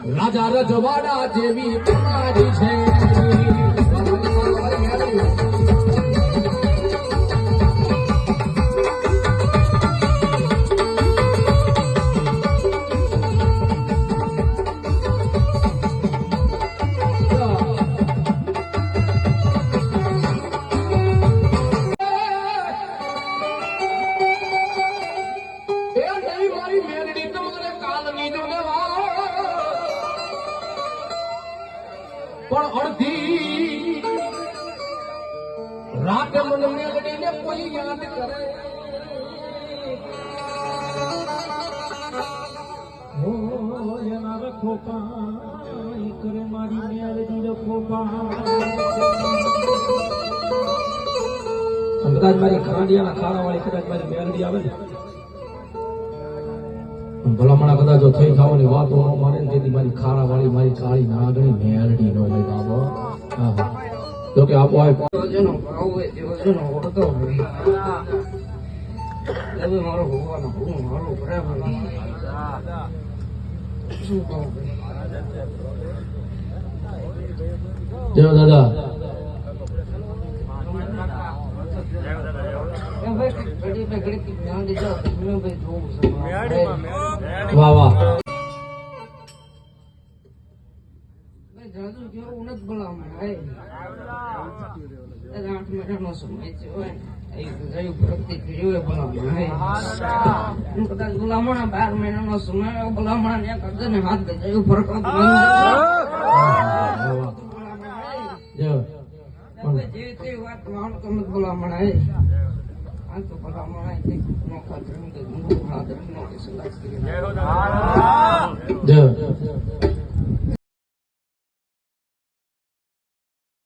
રાજા રજવાડા જેવી તમારી છે પણ અડધી રાત મન મેળવીને કોઈ યાદ કરે હો એના રખો પાઈ કરે મારી મેળવી રખો પાઈ કદાચ મારી ખાંડિયાના ખાડાવાળી કદાચ મારી મેળવી આવે ને ભલામણા કદાચ જો થઈ થવાની વાતો ન માને ને તેથી મારી ખારાવાળી મારી કાળી નાગણી મેરડી નો હોય બાબા હા તો કે આપો આય જેનો ભાવ હોય જેનો હોતો હોય હવે મારો ભગવાન હું મારો પ્રેમ શું કહું જય દાદા વાહ વાહ જાદુ કેવો ઉન્નત ભલામણ હે 8 મહિનાનો સમય છે જય ભક્તિ કર્યો ભલામણ હે કદાચ ભલામણ 12 મહિનાનો સમય ભલામણ ને કરજે ને હાથ જય ફરક જય જે તે વાત માન કમ ભલામણ હે તો ભલામણ હે નોખા ધર્મ કે ગુરુ ના ધર્મ નો કે સલાહ કરી જય